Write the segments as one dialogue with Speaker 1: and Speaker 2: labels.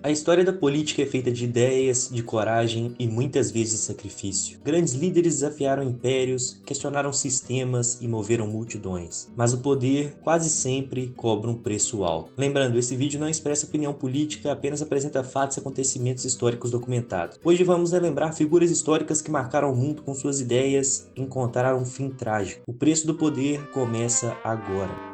Speaker 1: A história da política é feita de ideias, de coragem e muitas vezes de sacrifício. Grandes líderes desafiaram impérios, questionaram sistemas e moveram multidões. Mas o poder quase sempre cobra um preço alto. Lembrando, esse vídeo não expressa opinião política, apenas apresenta fatos e acontecimentos históricos documentados. Hoje vamos relembrar figuras históricas que marcaram o mundo com suas ideias e encontraram um fim trágico. O preço do poder começa agora.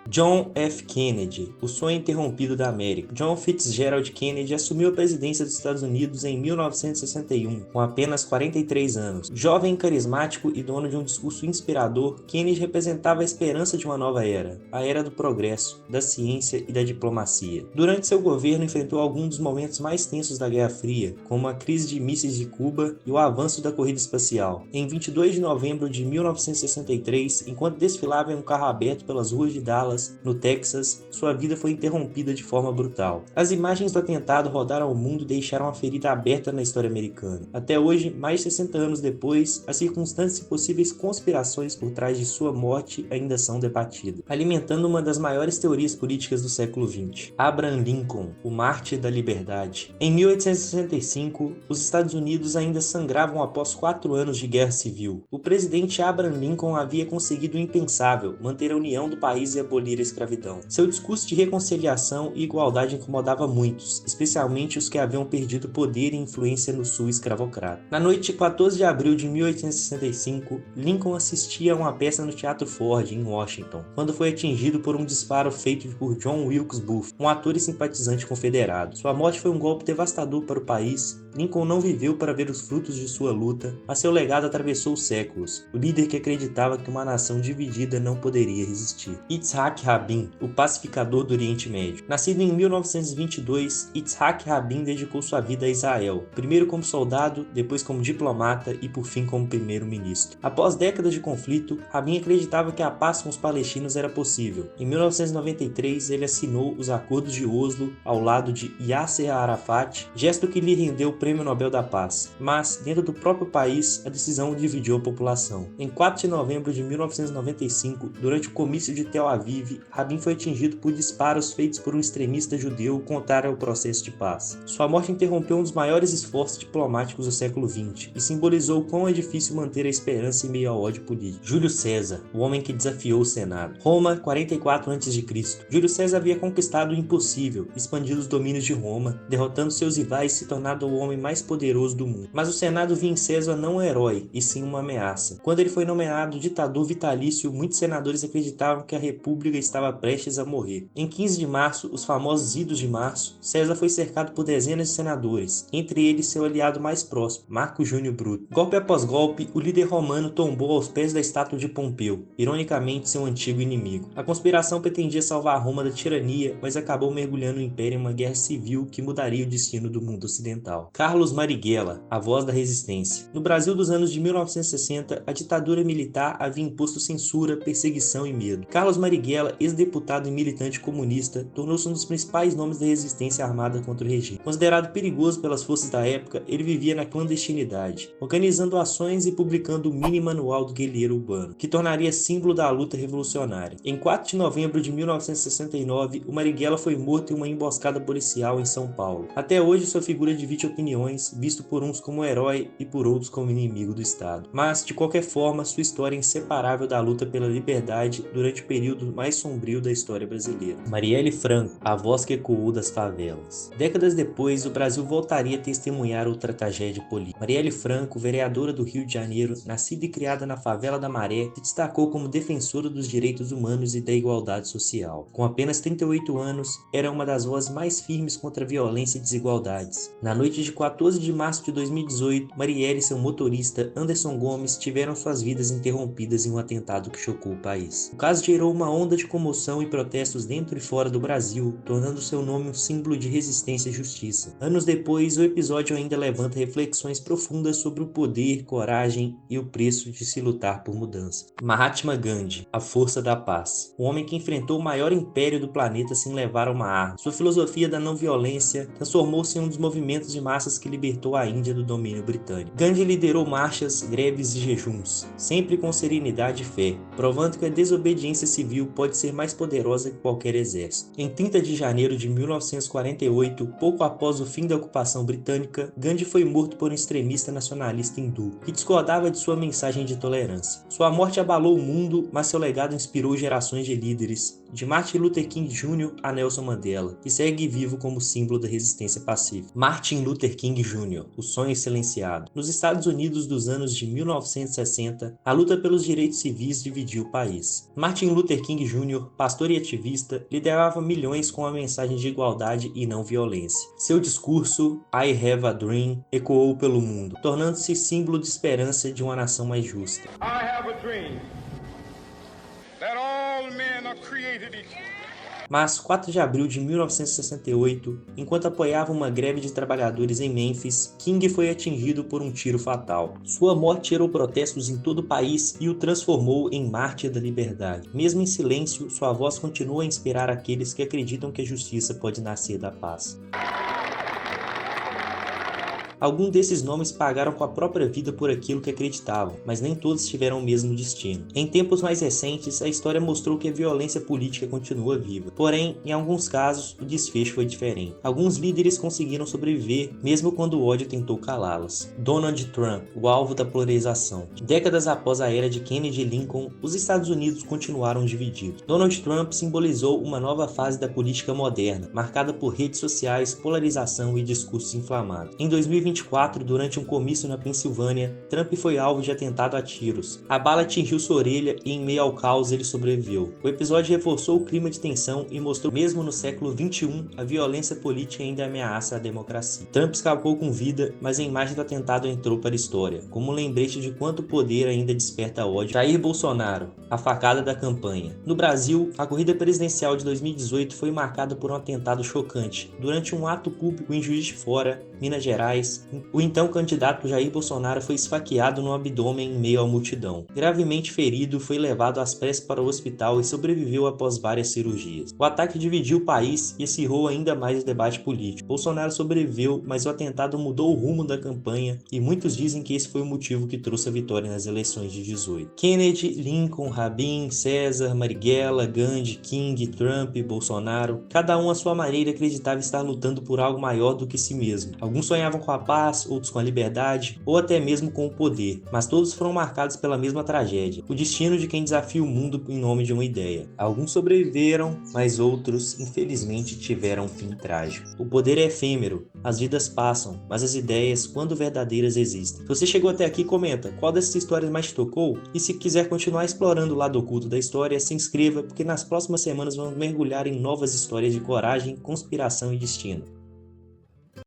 Speaker 1: John F. Kennedy, o sonho interrompido da América. John Fitzgerald Kennedy assumiu a presidência dos Estados Unidos em 1961, com apenas 43 anos. Jovem, carismático e dono de um discurso inspirador, Kennedy representava a esperança de uma nova era, a era do progresso, da ciência e da diplomacia. Durante seu governo, enfrentou alguns dos momentos mais tensos da Guerra Fria, como a crise de mísseis de Cuba e o avanço da corrida espacial. Em 22 de novembro de 1963, enquanto desfilava em um carro aberto pelas ruas de Dallas, no Texas, sua vida foi interrompida de forma brutal. As imagens do atentado rodaram ao mundo e deixaram uma ferida aberta na história americana. Até hoje, mais de 60 anos depois, as circunstâncias e possíveis conspirações por trás de sua morte ainda são debatidas, alimentando uma das maiores teorias políticas do século XX. Abraham Lincoln, o mártir da liberdade. Em 1865, os Estados Unidos ainda sangravam após 4 anos de guerra civil. O presidente Abraham Lincoln havia conseguido o impensável, manter a união do país e abolir a escravidão. Seu discurso de reconciliação e igualdade incomodava muitos, especialmente os que haviam perdido poder e influência no sul escravocrata. Na noite de 14 de abril de 1865, Lincoln assistia a uma peça no Teatro Ford, em Washington, quando foi atingido por um disparo feito por John Wilkes Booth, um ator e simpatizante confederado. Sua morte foi um golpe devastador para o país. Lincoln não viveu para ver os frutos de sua luta, mas seu legado atravessou séculos. O líder que acreditava que uma nação dividida não poderia resistir. Yitzhak Rabin, o pacificador do Oriente Médio. Nascido em 1922, Yitzhak Rabin dedicou sua vida a Israel, primeiro como soldado, depois como diplomata e por fim como primeiro-ministro. Após décadas de conflito, Rabin acreditava que a paz com os palestinos era possível. Em 1993, ele assinou os Acordos de Oslo ao lado de Yasser Arafat, gesto que lhe rendeu o Prêmio Nobel da Paz. Mas, dentro do próprio país, a decisão dividiu a população. Em 4 de novembro de 1995, durante o comício de Tel Aviv, Rabin foi atingido por disparos feitos por um extremista judeu contrário ao processo de paz. Sua morte interrompeu um dos maiores esforços diplomáticos do século XX e simbolizou quão é difícil manter a esperança em meio ao ódio político. Júlio César, o homem que desafiou o Senado. Roma, 44 a.C. Júlio César havia conquistado o impossível, expandido os domínios de Roma, derrotando seus rivais e se tornado o homem mais poderoso do mundo. Mas o Senado via em César não um herói, e sim uma ameaça. Quando ele foi nomeado ditador vitalício, muitos senadores acreditavam que a república estava prestes a morrer. Em 15 de março, os famosos Idos de Março, César foi cercado por dezenas de senadores, entre eles seu aliado mais próximo, Marco Júnior Bruto. Golpe após golpe, o líder romano tombou aos pés da estátua de Pompeu, ironicamente seu antigo inimigo. A conspiração pretendia salvar Roma da tirania, mas acabou mergulhando o império em uma guerra civil que mudaria o destino do mundo ocidental. Carlos Marighella, a voz da resistência. No Brasil dos anos de 1960, a ditadura militar havia imposto censura, perseguição e medo. Carlos Marighella, ex-deputado e militante comunista, tornou-se um dos principais nomes da resistência armada contra o regime. Considerado perigoso pelas forças da época, ele vivia na clandestinidade, organizando ações e publicando o mini manual do guerrilheiro urbano, que tornaria símbolo da luta revolucionária. Em 4 de novembro de 1969, o Marighella foi morto em uma emboscada policial em São Paulo. Até hoje, sua figura divide opiniões, visto por uns como herói e por outros como inimigo do Estado. Mas, de qualquer forma, sua história é inseparável da luta pela liberdade durante o período mais sombrio da história brasileira. Marielle Franco, a voz que ecoou das favelas. Décadas depois, o Brasil voltaria a testemunhar outra tragédia política. Marielle Franco, vereadora do Rio de Janeiro, nascida e criada na favela da Maré, se destacou como defensora dos direitos humanos e da igualdade social. Com apenas 38 anos, era uma das vozes mais firmes contra a violência e desigualdades. Na noite de 14 de março de 2018, Marielle e seu motorista Anderson Gomes tiveram suas vidas interrompidas em um atentado que chocou o país. O caso gerou uma onda de comoção e protestos dentro e fora do Brasil, tornando seu nome um símbolo de resistência e justiça. Anos depois, o episódio ainda levanta reflexões profundas sobre o poder, coragem e o preço de se lutar por mudança. Mahatma Gandhi, a força da paz. O homem que enfrentou o maior império do planeta sem levar uma arma. Sua filosofia da não violência transformou-se em um dos movimentos de massas que libertou a Índia do domínio britânico. Gandhi liderou marchas, greves e jejuns, sempre com serenidade e fé, provando que a desobediência civil pode pode ser mais poderosa que qualquer exército. Em 30 de janeiro de 1948, pouco após o fim da ocupação britânica, Gandhi foi morto por um extremista nacionalista hindu, que discordava de sua mensagem de tolerância. Sua morte abalou o mundo, mas seu legado inspirou gerações de líderes, de Martin Luther King Jr. a Nelson Mandela, que segue vivo como símbolo da resistência pacífica. Martin Luther King Jr., o sonho silenciado. Nos Estados Unidos dos anos de 1960, a luta pelos direitos civis dividiu o país. Martin Luther King Jr., pastor e ativista, liderava milhões com a mensagem de igualdade e não violência. Seu discurso, I Have a Dream, ecoou pelo mundo, tornando-se símbolo de esperança de uma nação mais justa.
Speaker 2: I have a dream that all men are created equal.
Speaker 1: Mas, 4 de abril de 1968, enquanto apoiava uma greve de trabalhadores em Memphis, King foi atingido por um tiro fatal. Sua morte gerou protestos em todo o país e o transformou em mártir da liberdade. Mesmo em silêncio, sua voz continua a inspirar aqueles que acreditam que a justiça pode nascer da paz. Alguns desses nomes pagaram com a própria vida por aquilo que acreditavam, mas nem todos tiveram o mesmo destino. Em tempos mais recentes, a história mostrou que a violência política continua viva. Porém, em alguns casos, o desfecho foi diferente. Alguns líderes conseguiram sobreviver, mesmo quando o ódio tentou calá-los. Donald Trump, o alvo da polarização. Décadas após a era de Kennedy e Lincoln, os Estados Unidos continuaram divididos. Donald Trump simbolizou uma nova fase da política moderna, marcada por redes sociais, polarização e discursos inflamados. Em 2024, durante um comício na Pensilvânia, Trump foi alvo de atentado a tiros. A bala atingiu sua orelha e, em meio ao caos, ele sobreviveu. O episódio reforçou o clima de tensão e mostrou que, mesmo no século XXI, a violência política ainda ameaça a democracia. Trump escapou com vida, mas a imagem do atentado entrou para a história, como um lembrete de quanto poder ainda desperta ódio. Jair Bolsonaro, a facada da campanha. No Brasil, a corrida presidencial de 2018 foi marcada por um atentado chocante. Durante um ato público em Juiz de Fora, Minas Gerais, o então candidato Jair Bolsonaro foi esfaqueado no abdômen em meio à multidão. Gravemente ferido, foi levado às pressas para o hospital e sobreviveu após várias cirurgias. O ataque dividiu o país e acirrou ainda mais o debate político. Bolsonaro sobreviveu, mas o atentado mudou o rumo da campanha e muitos dizem que esse foi o motivo que trouxe a vitória nas eleições de 18. Kennedy, Lincoln, Rabin, César, Marighella, Gandhi, King, Trump, Bolsonaro, cada um à sua maneira acreditava estar lutando por algo maior do que si mesmo. Alguns sonhavam com a paz, outros com a liberdade, ou até mesmo com o poder, mas todos foram marcados pela mesma tragédia, o destino de quem desafia o mundo em nome de uma ideia. Alguns sobreviveram, mas outros, infelizmente, tiveram um fim trágico. O poder é efêmero, as vidas passam, mas as ideias, quando verdadeiras, existem. Se você chegou até aqui, comenta qual dessas histórias mais te tocou, e se quiser continuar explorando o lado oculto da história, se inscreva, porque nas próximas semanas vamos mergulhar em novas histórias de coragem, conspiração e destino.